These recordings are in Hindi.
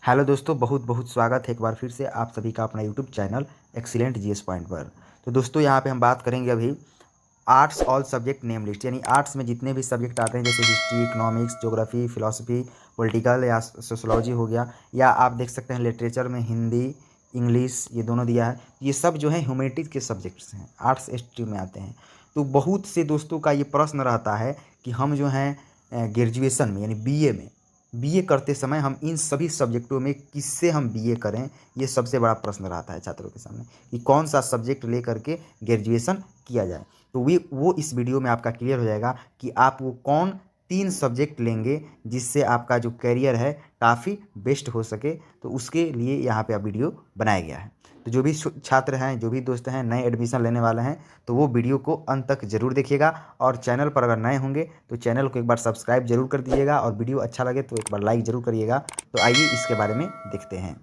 हेलो दोस्तों, बहुत बहुत स्वागत है एक बार फिर से आप सभी का अपना YouTube channel excellent GS point पर। तो दोस्तों यहाँ पे हम बात करेंगे अभी arts all subject name list, यानी आर्ट्स में जितने भी सब्जेक्ट आते हैं जैसे history, economics, geography, philosophy, political या सोशोलॉजी हो गया, या आप देख सकते हैं लिटरेचर में हिंदी, इंग्लिश ये दोनों दिया है। ये सब जो है ह्यूमैनिटीज़ के सब्जेक्ट्स हैं, आर्ट्स स्ट्रीम में आते हैं। तो बहुत से दोस्तों का ये प्रश्न रहता है कि हम जो हैं ग्रेजुएशन में यानी बीए करते समय हम इन सभी सब्जेक्टों में किससे हम बीए करें। ये सबसे बड़ा प्रश्न रहता है छात्रों के सामने कि कौन सा सब्जेक्ट ले करके ग्रेजुएशन किया जाए। तो वो इस वीडियो में आपका क्लियर हो जाएगा कि आप वो कौन 3 सब्जेक्ट लेंगे जिससे आपका जो करियर है काफ़ी बेस्ट हो सके। तो उसके लिए यहाँ पे आप वीडियो बनाया गया है। तो जो भी छात्र हैं, जो भी दोस्त हैं नए एडमिशन लेने वाले हैं, तो वो वीडियो को अंत तक ज़रूर देखिएगा। और चैनल पर अगर नए होंगे तो चैनल को एक बार सब्सक्राइब जरूर कर दीजिएगा, और वीडियो अच्छा लगे तो एक बार लाइक ज़रूर करिएगा। तो आइए इसके बारे में देखते हैं।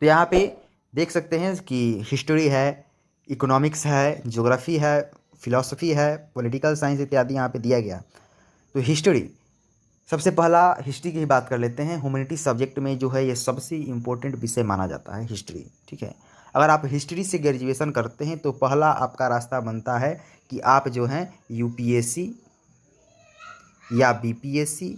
तो यहाँ पे देख सकते हैं कि हिस्ट्री है, इकोनॉमिक्स है, ज्योग्राफी है, फिलॉसफी है, पॉलिटिकल साइंस इत्यादि यहाँ पे दिया गया। तो हिस्ट्री, सबसे पहला हिस्ट्री की ही बात कर लेते हैं। ह्यूमैनिटी सब्जेक्ट में जो है ये सबसे इम्पोर्टेंट विषय माना जाता है हिस्ट्री, ठीक है। अगर आप हिस्ट्री से ग्रेजुएशन करते हैं तो पहला आपका रास्ता बनता है कि आप जो हैं यूपीएससी या बीपीएससी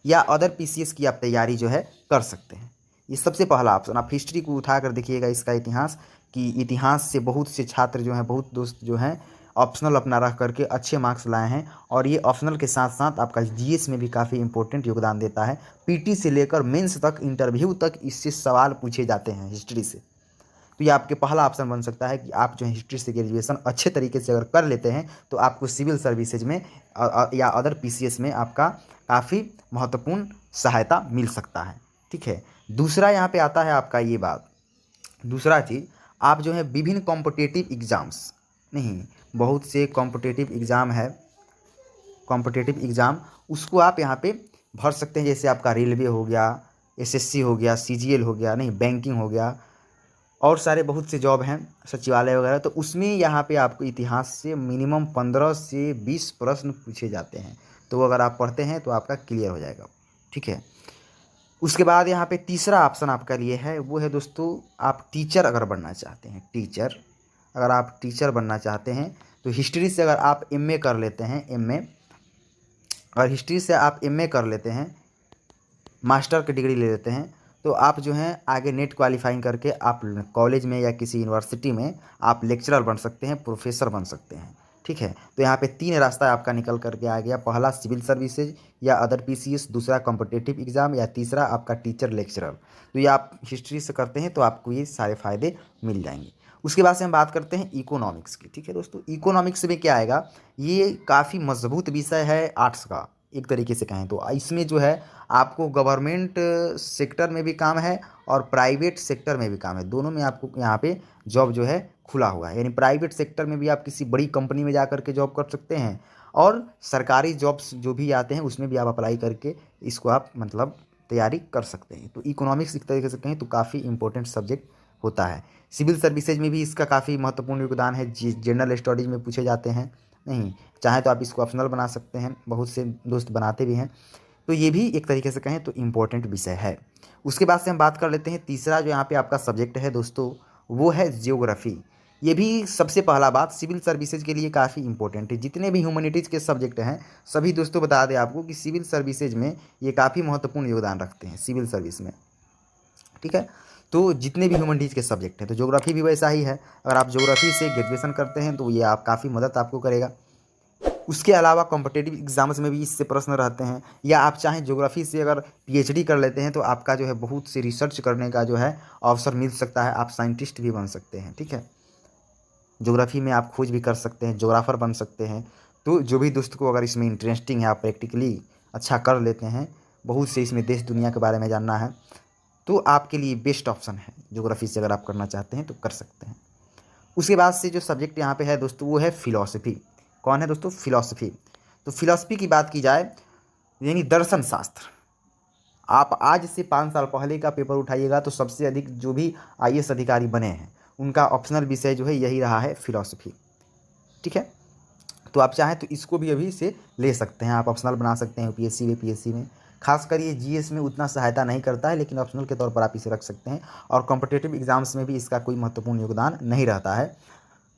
या अदर पीसीएस की आप तैयारी जो है कर सकते हैं। ये सबसे पहला ऑप्शन। आप हिस्ट्री को उठा कर देखिएगा, इसका इतिहास, कि इतिहास से बहुत से छात्र जो हैं, बहुत दोस्त जो हैं ऑप्शनल अपना रख करके अच्छे मार्क्स लाए हैं। और ये ऑप्शनल के साथ साथ आपका जीएस में भी काफ़ी इंपॉर्टेंट योगदान देता है। पीटी से लेकर मेंस तक, इंटरव्यू तक इससे सवाल पूछे जाते हैं हिस्ट्री से। तो ये आपके पहला ऑप्शन बन सकता है कि आप जो है हिस्ट्री से ग्रेजुएशन अच्छे तरीके से अगर कर लेते हैं तो आपको सिविल सर्विसेज में या अदर पीसीएस में आपका काफ़ी महत्वपूर्ण सहायता मिल सकता है, ठीक है। दूसरा यहाँ पे आता है आपका ये बात, दूसरा चीज़, आप जो है विभिन्न कॉम्पिटिटिव एग्ज़ाम्स, नहीं बहुत से कॉम्पिटिटिव एग्ज़ाम है, कॉम्पिटिटिव एग्ज़ाम उसको आप यहाँ पे भर सकते हैं। जैसे आपका रेलवे हो गया, एसएससी हो गया, सीजीएल हो गया, नहीं बैंकिंग हो गया, और सारे बहुत से जॉब हैं, सचिवालय वगैरह। तो उसमें यहाँ पे आपको इतिहास से मिनिमम 15 से 20 प्रश्न पूछे जाते हैं। तो वो अगर आप पढ़ते हैं तो आपका क्लियर हो जाएगा, ठीक है। उसके बाद यहाँ पे तीसरा ऑप्शन आपका लिए है, वो है दोस्तों आप टीचर अगर बनना चाहते हैं, टीचर अगर आप टीचर बनना चाहते हैं तो हिस्ट्री से अगर आप एमए कर लेते हैं, अगर हिस्ट्री से आप एमए कर लेते हैं, मास्टर की डिग्री ले लेते हैं, तो आप जो हैं आगे नेट क्वालिफाइंग करके आप कॉलेज में या किसी यूनिवर्सिटी में आप लेक्चरर बन सकते हैं, प्रोफेसर बन सकते हैं, ठीक है। तो यहाँ पे 3 रास्ता आपका निकल करके आ गया। पहला सिविल सर्विसेज या अदर पीसीएस, दूसरा कॉम्पिटिटिव एग्जाम, या तीसरा आपका टीचर लेक्चरर। तो ये आप हिस्ट्री से करते हैं तो आपको ये सारे फायदे मिल जाएंगे। उसके बाद से हम बात करते हैं इकोनॉमिक्स की, ठीक है दोस्तों। इकोनॉमिक्स में क्या आएगा, ये काफ़ी मजबूत विषय है आर्ट्स का, एक तरीके से कहें तो। इसमें जो है आपको गवर्नमेंट सेक्टर में भी काम है और प्राइवेट सेक्टर में भी काम है, दोनों में आपको यहाँ पे जॉब जो है खुला हुआ है। यानी प्राइवेट सेक्टर में भी आप किसी बड़ी कंपनी में जा करके जॉब कर सकते हैं, और सरकारी जॉब्स जो भी आते हैं उसमें भी आप अप्लाई करके इसको आप मतलब तैयारी कर सकते हैं। तो इकोनॉमिक्स एक तरीके से कहें तो काफ़ी इंपॉर्टेंट सब्जेक्ट होता है। सिविल सर्विसेज में भी इसका काफ़ी महत्वपूर्ण योगदान है, जनरल स्टडीज में पूछे जाते हैं, नहीं चाहे तो आप इसको ऑप्शनल बना सकते हैं, बहुत से दोस्त बनाते भी हैं। तो ये भी एक तरीके से कहें तो इम्पोर्टेंट विषय है। उसके बाद से हम बात कर लेते हैं तीसरा जो यहाँ पे आपका सब्जेक्ट है दोस्तों, वो है जियोग्राफी। ये भी सबसे पहला बात सिविल सर्विसेज के लिए काफ़ी इंपॉर्टेंट है। जितने भी ह्यूमैनिटीज़ के सब्जेक्ट हैं सभी दोस्तों बता दें आपको कि सिविल सर्विसेज में ये काफ़ी महत्वपूर्ण योगदान रखते हैं सिविल सर्विस में, ठीक है। तो जितने भी ह्यूमैनिटीज़ के सब्जेक्ट हैं, तो ज्योग्राफी भी वैसा ही है। अगर आप ज्योग्राफी से ग्रेजुएशन करते हैं तो ये आप काफ़ी मदद आपको करेगा। उसके अलावा कॉम्पिटिटिव एग्जाम्स में भी इससे प्रश्न रहते हैं, या आप चाहें ज्योग्राफी से अगर पीएचडी कर लेते हैं तो आपका जो है बहुत से रिसर्च करने का जो है अवसर मिल सकता है, आप साइंटिस्ट भी बन सकते हैं, ठीक है। ज्योग्राफी में आप खोज भी कर सकते हैं, ज्योग्राफर बन सकते हैं। तो जो भी दोस्त को अगर इसमें इंटरेस्टिंग है, आप प्रैक्टिकली अच्छा कर लेते हैं, बहुत से इसमें देश दुनिया के बारे में जानना है, तो आपके लिए बेस्ट ऑप्शन है। ज्योग्राफी से अगर आप करना चाहते हैं तो कर सकते हैं। उसके बाद से जो सब्जेक्ट यहाँ पे है दोस्तों वो है फिलॉसफी। कौन है दोस्तों, फिलॉसफी। तो फिलॉसफी की बात की जाए यानी दर्शन शास्त्र। आप आज से 5 साल पहले का पेपर उठाइएगा तो सबसे अधिक जो भी आईएएस अधिकारी बने हैं उनका ऑप्शनल विषय जो है यही रहा है, फिलॉसफी, ठीक है। तो आप चाहें तो इसको भी अभी से ले सकते हैं, आप ऑप्शनल बना सकते हैं यूपीएससी व पीएससी में। खासकर ये जीएस में उतना सहायता नहीं करता है, लेकिन ऑप्शनल के तौर पर आप इसे रख सकते हैं, और कॉम्पिटिटिव एग्जाम्स में भी इसका कोई महत्वपूर्ण योगदान नहीं रहता है।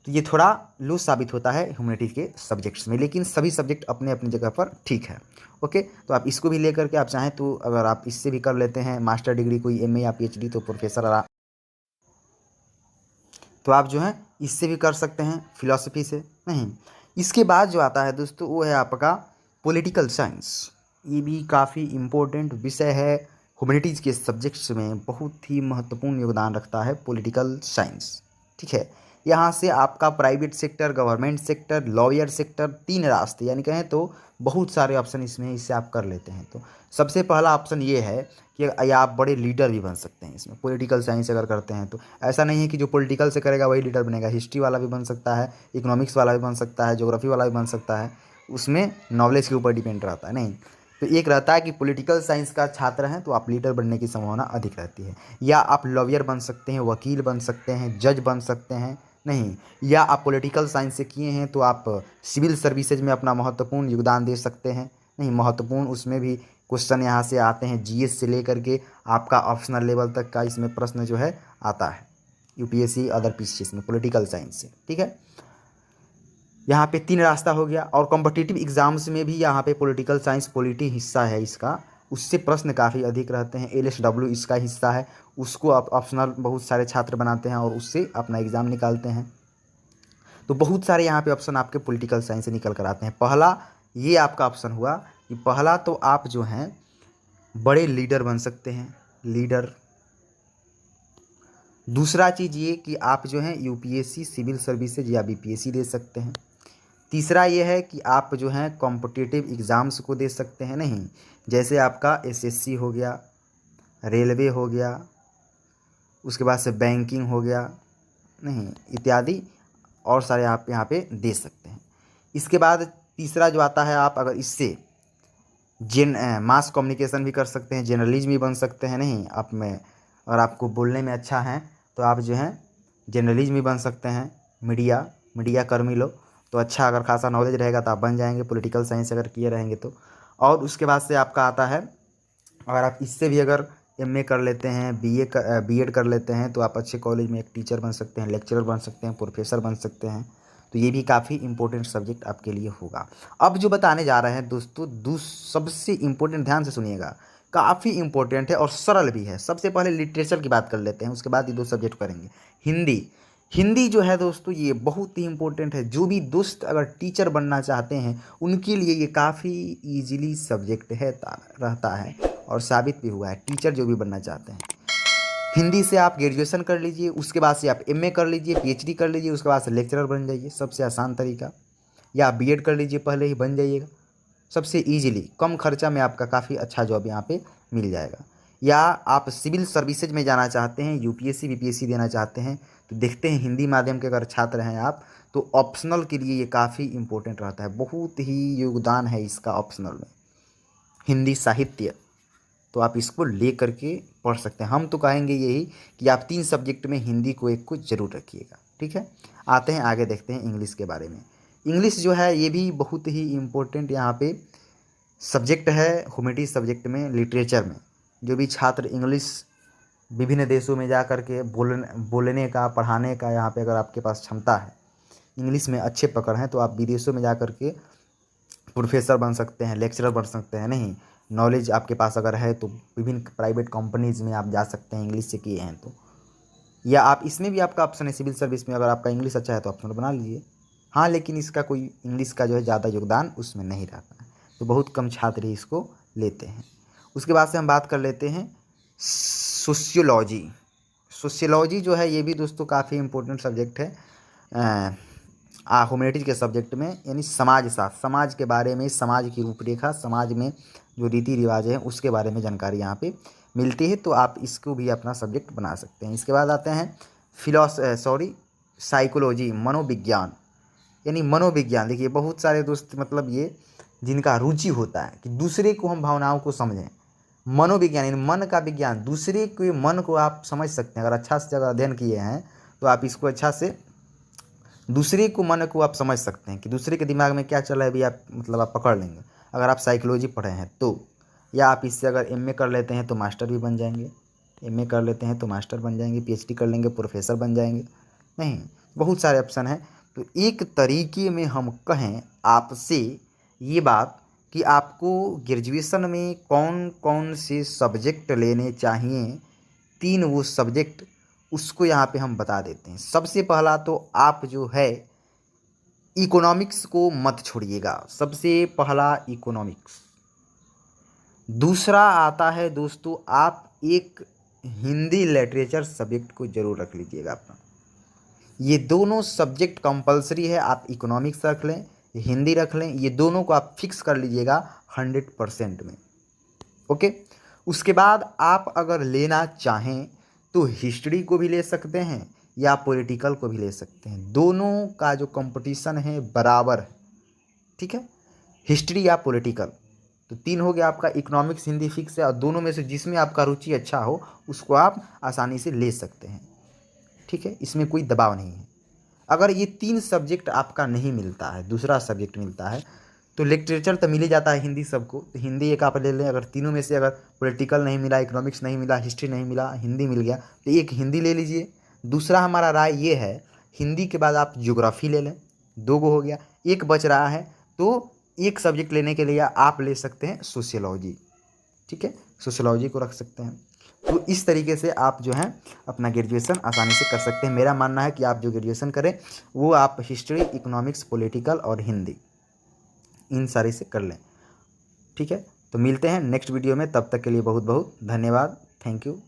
तो ये थोड़ा लूज साबित होता है ह्यूमैनिटीज़ के सब्जेक्ट्स में, लेकिन सभी सब्जेक्ट अपने अपनी जगह पर ठीक है। ओके, तो आप इसको भी लेकर के आप चाहें तो अगर आप इससे भी कर लेते हैं मास्टर डिग्री, कोई एमए या पीएचडी, तो प्रोफेसर, तो आप जो है इससे भी कर सकते हैं फिलॉसफी से। नहीं, इसके बाद जो आता है दोस्तों वो है आपका पॉलिटिकल साइंस। ये भी काफ़ी इम्पोर्टेंट विषय है, ह्यूमैनिटीज़ के सब्जेक्ट्स में बहुत ही महत्वपूर्ण योगदान रखता है पॉलिटिकल साइंस। ठीक है, यहाँ से आपका private sector, government sector, lawyer sector, 3 रास्ते, यानी कहें तो बहुत सारे ऑप्शन इसमें, इससे आप कर लेते हैं। तो सबसे पहला ऑप्शन ये है कि आप बड़े लीडर भी बन सकते हैं इसमें, पॉलिटिकल साइंस अगर करते हैं तो। ऐसा नहीं है कि जो पॉलिटिकल से करेगा वही लीडर बनेगा, हिस्ट्री वाला भी बन सकता है, इकोनॉमिक्स वाला भी बन सकता है, ज्योग्राफी वाला भी बन सकता है, उसमें नॉलेज के ऊपर डिपेंड रहता है। नहीं, तो एक रहता है कि पॉलिटिकल साइंस का छात्र हैं तो आप लीडर बनने की संभावना अधिक रहती है, या आप लॉयर बन सकते हैं, वकील बन सकते हैं, जज बन सकते हैं। नहीं, या आप पॉलिटिकल साइंस से किए हैं तो आप सिविल सर्विसेज में अपना महत्वपूर्ण योगदान दे सकते हैं। नहीं, महत्वपूर्ण उसमें भी क्वेश्चन यहाँ से आते हैं, जीएस से लेकर के आपका ऑप्शनल लेवल तक का इसमें प्रश्न जो है आता है यूपीएससी अदर पीसीएस में पॉलिटिकल साइंस से। ठीक है, यहाँ पे 3 रास्ता हो गया, और कॉम्पिटिटिव एग्जाम्स में भी यहाँ पे पॉलिटिकल साइंस, पॉलिटी हिस्सा है इसका, उससे प्रश्न काफ़ी अधिक रहते हैं। एलएसडब्ल्यू इसका हिस्सा है, उसको आप ऑप्शनल बहुत सारे छात्र बनाते हैं और उससे अपना एग्ज़ाम निकालते हैं। तो बहुत सारे यहाँ पे ऑप्शन आपके पॉलिटिकल साइंस से निकल कर आते हैं। पहला ये आपका ऑप्शन हुआ कि पहला तो आप जो हैं बड़े लीडर बन सकते हैं, लीडर। दूसरा चीज़ ये कि आप जो हैं यूपीएससी, सिविल सर्विसेज या बीपीएससी दे सकते हैं। तीसरा ये है कि आप जो हैं कॉम्पिटिटिव एग्ज़ाम्स को दे सकते हैं। नहीं, जैसे आपका एसएससी हो गया, रेलवे हो गया, उसके बाद से बैंकिंग हो गया, नहीं इत्यादि और सारे आप यहाँ पे दे सकते हैं। इसके बाद तीसरा जो आता है, आप अगर इससे मास कम्युनिकेशन भी कर सकते हैं, जर्नलिज्म भी बन सकते हैं। नहीं, आप में अगर आपको बोलने में अच्छा है तो आप जो हैं जर्नलिज्म भी बन सकते हैं, मीडिया कर्मी लोग, तो अच्छा अगर खासा नॉलेज रहेगा तो आप बन जाएंगे पॉलिटिकल साइंस अगर किए रहेंगे तो। और उसके बाद से आपका आता है, अगर आप इससे भी अगर एमए कर लेते हैं, बीएड कर लेते हैं तो आप अच्छे कॉलेज में एक टीचर बन सकते हैं, लेक्चरर बन सकते हैं, प्रोफेसर बन सकते हैं। तो ये भी काफ़ी इंपॉर्टेंट सब्जेक्ट आपके लिए होगा। अब जो बताने जा रहे हैं दोस्तों, सबसे इम्पोर्टेंट, ध्यान से सुनिएगा, काफ़ी इंपॉर्टेंट है और सरल भी है। सबसे पहले लिटरेचर की बात कर लेते हैं, उसके बाद ये 2 सब्जेक्ट करेंगे। हिंदी जो है दोस्तों ये बहुत ही इम्पोर्टेंट है। जो भी दोस्त अगर टीचर बनना चाहते हैं उनके लिए ये काफ़ी ईजिली सब्जेक्ट है, रहता है और साबित भी हुआ है। टीचर जो भी बनना चाहते हैं, हिंदी से आप ग्रेजुएशन कर लीजिए, उसके बाद से आप एमए कर लीजिए, पीएचडी कर लीजिए, उसके बाद से लेक्चरर बन जाइए, सबसे आसान तरीका। या आप बीएड कर लीजिए, पहले ही बन जाइएगा, सबसे ईजिली कम खर्चा में आपका काफ़ी अच्छा जॉब यहाँ पे मिल जाएगा। या आप सिविल सर्विसेज में जाना चाहते हैं, यूपीएससी बीपीएससी देना चाहते हैं, तो देखते हैं हिंदी माध्यम के अगर छात्र हैं आप तो ऑप्शनल के लिए ये काफ़ी इम्पोर्टेंट रहता है, बहुत ही योगदान है इसका ऑप्शनल में, हिंदी साहित्य। तो आप इसको ले करके पढ़ सकते हैं। हम तो कहेंगे यही कि आप 3 सब्जेक्ट में हिंदी को एक को जरूर रखिएगा। ठीक है, आते हैं आगे, देखते हैं इंग्लिश के बारे में। इंग्लिश जो है ये भी बहुत ही इम्पोर्टेंट यहाँ पे सब्जेक्ट है ह्यूमैनिटीज़ सब्जेक्ट में, लिटरेचर में। जो भी छात्र इंग्लिश विभिन्न देशों में जा कर के बोलने का, पढ़ाने का, यहाँ पे अगर आपके पास क्षमता है, इंग्लिश में अच्छे पकड़ हैं, तो आप विदेशों में जा कर के प्रोफेसर बन सकते हैं, लेक्चरर बन सकते हैं। नहीं, नॉलेज आपके पास अगर है तो विभिन्न प्राइवेट कंपनीज़ में आप जा सकते हैं इंग्लिश से किए हैं तो। या आप इसमें भी आपका ऑप्शन है सिविल सर्विस में, अगर आपका इंग्लिश अच्छा है तो ऑप्शन बना लीजिए। हाँ, लेकिन इसका कोई इंग्लिश का जो है ज़्यादा योगदान उसमें नहीं रहता है, तो बहुत कम छात्र ही इसको लेते हैं। उसके बाद से हम बात कर लेते हैं सोशियोलॉजी। सोशियोलॉजी जो है ये भी दोस्तों काफ़ी इम्पोर्टेंट सब्जेक्ट है ह्यूमैनिटीज़ के सब्जेक्ट में, यानी समाजशास्त्र, समाज के बारे में, समाज की रूपरेखा, समाज में जो रीति रिवाज हैं उसके बारे में जानकारी यहाँ पे मिलती है, तो आप इसको भी अपना सब्जेक्ट बना सकते हैं। इसके बाद आते हैं साइकोलॉजी, मनोविज्ञान, यानी मनोविज्ञान। देखिए बहुत सारे दोस्त मतलब ये जिनका रुचि होता है कि दूसरे को हम भावनाओं को समझें, मनोविज्ञान यानी मन का विज्ञान, दूसरे के मन को आप समझ सकते हैं। अगर अच्छा से अगर अध्ययन किए हैं तो आप इसको अच्छा से दूसरे को मन को आप समझ सकते हैं कि दूसरे के दिमाग में क्या चल रहा है भी, आप मतलब आप पकड़ लेंगे अगर आप साइकोलॉजी पढ़े हैं तो। या आप इससे अगर एमए कर लेते हैं तो मास्टर भी बन जाएंगे, एमए कर लेते हैं तो मास्टर बन जाएंगे, पीएचडी कर लेंगे प्रोफेसर बन जाएंगे। नहीं, बहुत सारे ऑप्शन हैं। तो एक तरीके में हम कहें आपसे ये बात कि आपको ग्रेजुएशन में कौन कौन से सब्जेक्ट लेने चाहिए, 3 वो सब्जेक्ट, उसको यहाँ पे हम बता देते हैं। सबसे पहला तो आप जो है इकोनॉमिक्स को मत छोड़िएगा, सबसे पहला इकोनॉमिक्स। दूसरा आता है दोस्तों, आप एक हिंदी लिटरेचर सब्जेक्ट को जरूर रख लीजिएगा अपना। ये दोनों सब्जेक्ट कंपलसरी है, आप इकोनॉमिक्स रख लें, हिंदी रख लें, ये दोनों को आप फिक्स कर लीजिएगा 100% में। ओके। उसके बाद आप अगर लेना चाहें तो हिस्ट्री को भी ले सकते हैं या पॉलिटिकल को भी ले सकते हैं, दोनों का जो कंपटीशन है बराबर है। ठीक है, हिस्ट्री या पॉलिटिकल, तो 3 हो गया आपका। इकोनॉमिक्स हिंदी फिक्स है, और दोनों में से जिसमें आपका रुचि अच्छा हो उसको आप आसानी से ले सकते हैं। ठीक है, इसमें कोई दबाव नहीं है। अगर ये 3 सब्जेक्ट आपका नहीं मिलता है, दूसरा सब्जेक्ट मिलता है, तो लिटरेचर तो मिल ही जाता है हिंदी सबको, तो हिंदी एक आप ले लें। अगर तीनों में से अगर पॉलिटिकल नहीं मिला, इकोनॉमिक्स नहीं मिला, हिस्ट्री नहीं मिला, हिंदी मिल गया, तो एक हिंदी ले लीजिए। दूसरा हमारा राय ये है, हिंदी के बाद आप ज्योग्राफी ले लें, 2 गो हो गया। एक बच रहा है, तो एक सब्जेक्ट लेने के लिए आप ले सकते हैं सोशियोलॉजी। ठीक है, सोशियोलॉजी को रख सकते हैं। तो इस तरीके से आप जो है अपना ग्रेजुएशन आसानी से कर सकते हैं। मेरा मानना है कि आप जो ग्रेजुएशन करें वो आप हिस्ट्री, इकोनॉमिक्स, पॉलिटिकल और हिंदी, इन सारे से कर लें। ठीक है, तो मिलते हैं नेक्स्ट वीडियो में, तब तक के लिए बहुत बहुत धन्यवाद। Thank you.